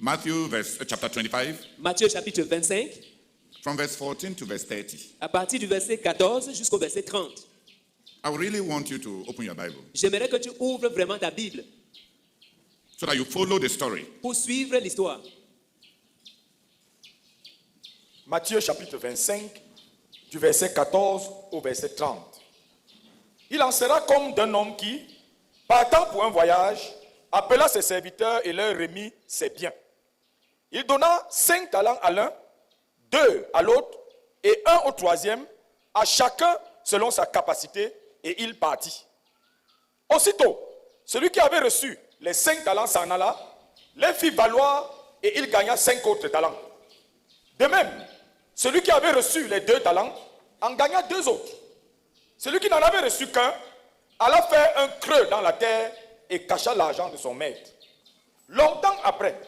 Chapter 25, Matthieu chapitre 25, from verse 14 to verse 30. à partir du verset 14 jusqu'au verset 30. I really want you to open your Bible J'aimerais que tu ouvres vraiment ta Bible so that you follow the story. pour suivre l'histoire. Matthieu chapitre 25, du verset 14 au verset 30. Il en sera comme d'un homme qui, partant pour un voyage, appela ses serviteurs et leur remit ses biens. Il donna 5 talents à l'un, 2 à l'autre et 1 au troisième, à chacun selon sa capacité, et il partit. Aussitôt, celui qui avait reçu les 5 talents s'en alla, les fit valoir et il gagna 5 autres talents. De même, celui qui avait reçu les 2 talents en gagna 2 autres. Celui qui n'en avait reçu qu'un alla faire un creux dans la terre et cacha l'argent de son maître. Longtemps après,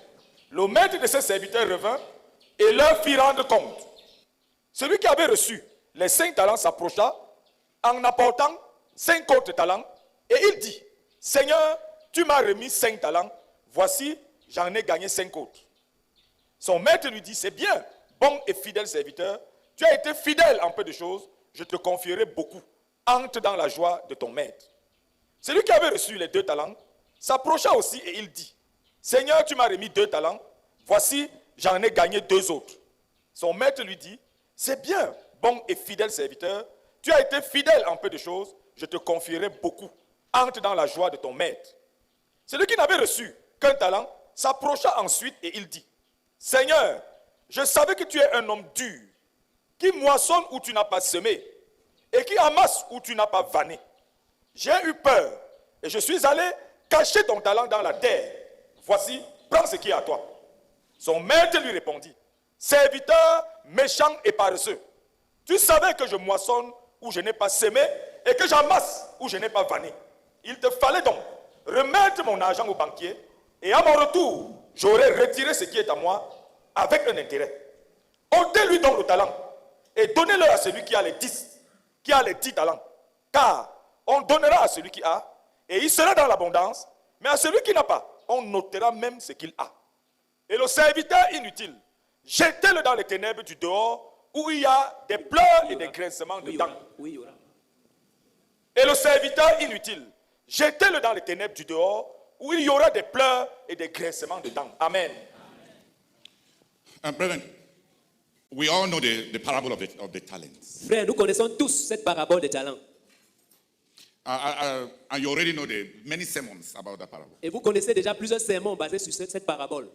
le maître de ses serviteurs revint et leur fit rendre compte. Celui qui avait reçu les 5 talents s'approcha en apportant 5 autres talents et il dit, Seigneur, tu m'as remis 5 talents, voici, j'en ai gagné 5 autres. Son maître lui dit, c'est bien, bon et fidèle serviteur, tu as été fidèle en peu de choses, je te confierai beaucoup. Entre dans la joie de ton maître. Celui qui avait reçu les 2 talents s'approcha aussi et il dit, Seigneur, tu m'as remis 2 talents, voici, j'en ai gagné 2 autres. Son maître lui dit, c'est bien, bon et fidèle serviteur, tu as été fidèle en peu de choses, je te confierai beaucoup. Entre dans la joie de ton maître. Celui qui n'avait reçu qu'un talent s'approcha ensuite et il dit, Seigneur, je savais que tu es un homme dur, qui moissonne où tu n'as pas semé, et qui amasse où tu n'as pas vanné. J'ai eu peur, et je suis allé cacher ton talent dans la terre. Voici, prends ce qui est à toi. Son maître lui répondit, serviteur méchant et paresseux, tu savais que je moissonne où je n'ai pas semé, et que j'amasse où je n'ai pas vanné. Il te fallait donc remettre mon argent au banquier, et à mon retour, j'aurais retiré ce qui est à moi avec un intérêt. Ôtez-lui donc le talent, et donnez-le à celui qui a les 10 talents. Car on donnera à celui qui a, et il sera dans l'abondance, mais à celui qui n'a pas, on notera même ce qu'il a. Et le serviteur inutile, jetez-le dans les ténèbres du dehors, où il y a des pleurs et des grincements de dents. Et le serviteur inutile, jetez-le dans les ténèbres du dehors, où il y aura des pleurs et des grincements de dents. Amen. Brethren, we all know the parable of the talents. Frère, nous connaissons tous cette parabole des talents. And you already know the many sermons about that parable. Et vous connaissez déjà plusieurs sermons basés sur cette parabole.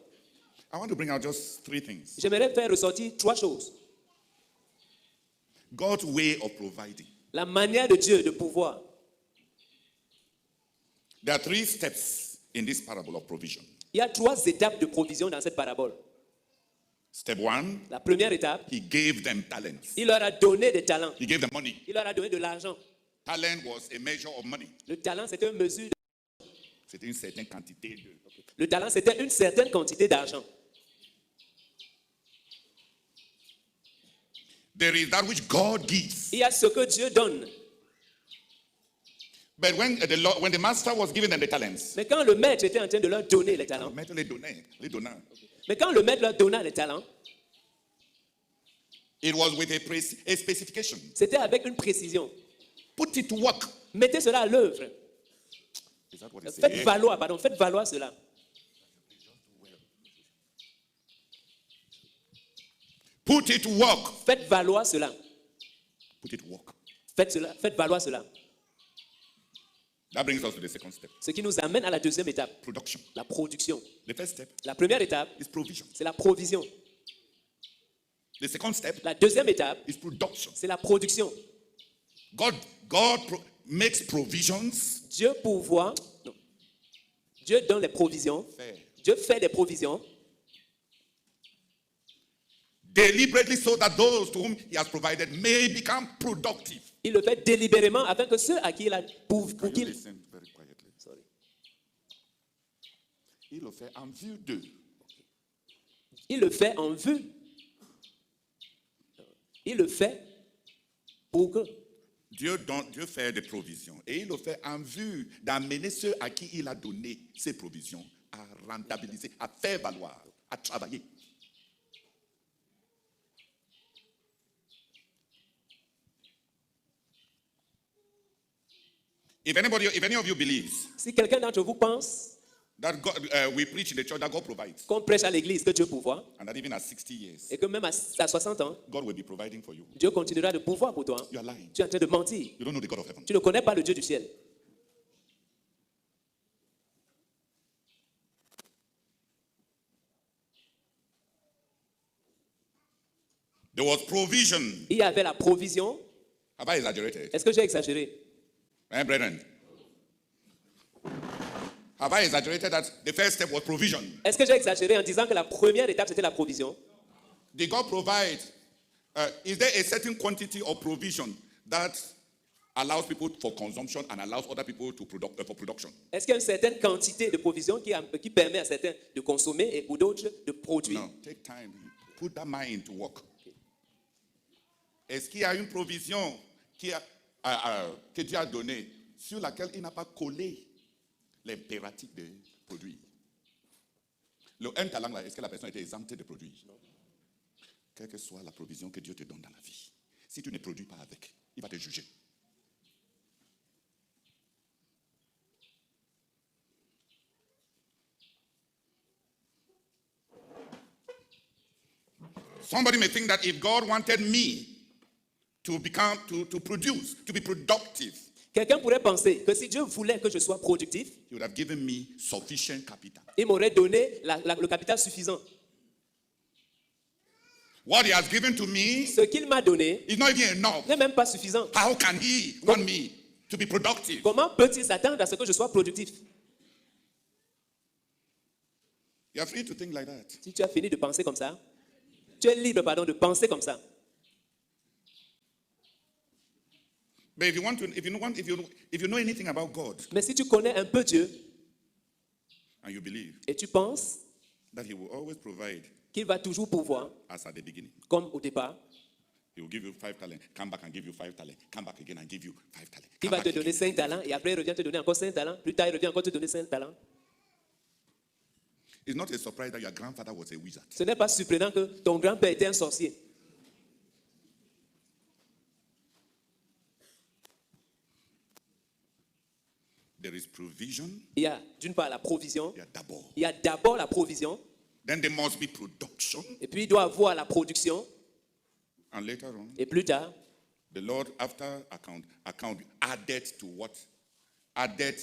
I want to bring out just 3 things. J'aimerais faire ressortir 3 choses. God's way of providing. La manière de Dieu de pouvoir. There are 3 steps in this parable of provision. Il y a 3 étapes de provision dans cette parabole. Step 1, La première étape, he gave them talents. il leur a donné des talents. He gave them money. Il leur a donné de l'argent. Talent was a measure of money. Le talent, c'était une mesure. C'était une certaine quantité de... Le talent, c'était une certaine quantité d'argent. There is that which God gives. Il y a ce que Dieu donne. But when the master was giving them the talents, Mais quand le maître était en train de leur donner les talents, le maître les donnait. mais quand le maître leur donna les talents, It was with a specification. c'était avec une précision. Put it to work. Mettez cela à l'œuvre. Is that what it Faites says? valoir cela. Put it to work. Faites valoir cela. Put it to work. Faites valoir cela. That brings us to the second step. Ce qui nous amène à la deuxième étape, Production. la production. The first step La première étape, is provision. c'est la provision. The second step La deuxième étape, is production. c'est la production. God makes provisions. Dieu pourvoit. Non. Dieu donne les provisions. Dieu fait des provisions. Deliberately so that those to whom he has provided may become productive. Il le fait délibérément afin que ceux à qui il a pour qu'ils... Listen very quietly. Sorry. Il le fait en vue d'eux. Il le fait en vue. Il le fait pour que... Dieu fait des provisions et il le fait en vue d'amener ceux à qui il a donné ces provisions à rentabiliser, à faire valoir à travailler. If any of you believes Si quelqu'un d'entre vous pense that God, we preach in the church that God provides, qu'on prêche à l'église que Dieu pourvoit, and that even at 60 years, et que même à 60 ans, God will be providing for you, Dieu continuera de pourvoir pour toi, you are lying. tu es en train de mentir. You don't know the God of heaven. Tu ne connais pas le Dieu du ciel. There was provision. Il y avait la provision. Have I exaggerated? Est-ce que j'ai exagéré? Eh, brethren? Have I exaggerated that the first step was provision? Est-ce que j'ai exagéré en disant que la première étape c'était la provision? Did God provide? Is there a certain quantity of provision that allows people for consumption and allows other people to for production? Est-ce qu'il y a une certaine quantité de provision qui permet à certains de consommer et pour d'autres de produire? No, take time. Put that mind to work. Est-ce qu'il y a une provision que Dieu a donnée sur laquelle il n'a pas collé l'impératif de produire? Le un talent, là, est-ce que la personne était exemptée de produire? Non. Quelle que soit la provision que Dieu te donne dans la vie, si tu ne produis pas avec, il va te juger. Somebody may think that if God wanted me to produce, to be productive, Quelqu'un pourrait penser que si Dieu voulait que je sois productif, He would have given me sufficient capital. il m'aurait donné le capital suffisant. What He has given to me Ce qu'il m'a donné is not even enough. n'est même pas suffisant. How can He want me to be productive? Comment peut-il s'attendre à ce que je sois productif? You are free to think like that. Si tu as fini de penser comme ça, tu es libre, de penser comme ça. But if you know anything about God Mais si tu connais un peu Dieu and you believe et tu penses that He will always provide qu'il va toujours pouvoir, as at the beginning, comme au départ, He will give you 5 talents, come back and give you 5 talents, come back again and give you 5 talents. il va te donner 5 talents et après il revient te donner encore 5 talents. Plus tard, il revient encore te donner 5 talents. It's not a surprise that your grandfather was a wizard. Ce n'est pas surprenant que ton grand-père était un sorcier. There is provision. Il y a d'une part la provision. Il y a d'abord la provision. Then there must be production. Et puis il doit avoir la production. And later on, et plus tard, the Lord, after account added to what? Added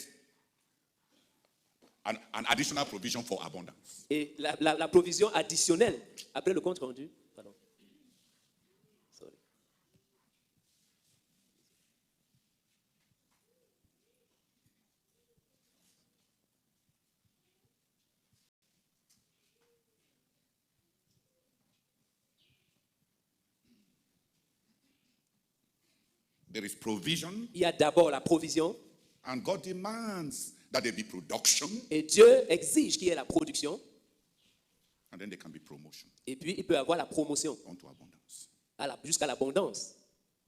an additional provision for abundance. Et la provision additionnelle, après le compte rendu. Pardon. Sorry. There is provision. Il y a d'abord la provision. And God demands that there be production. Et Dieu exige qu'il y ait la production. And then there can be promotion. Et puis il peut avoir la promotion. Unto abundance. Jusqu'à l'abondance.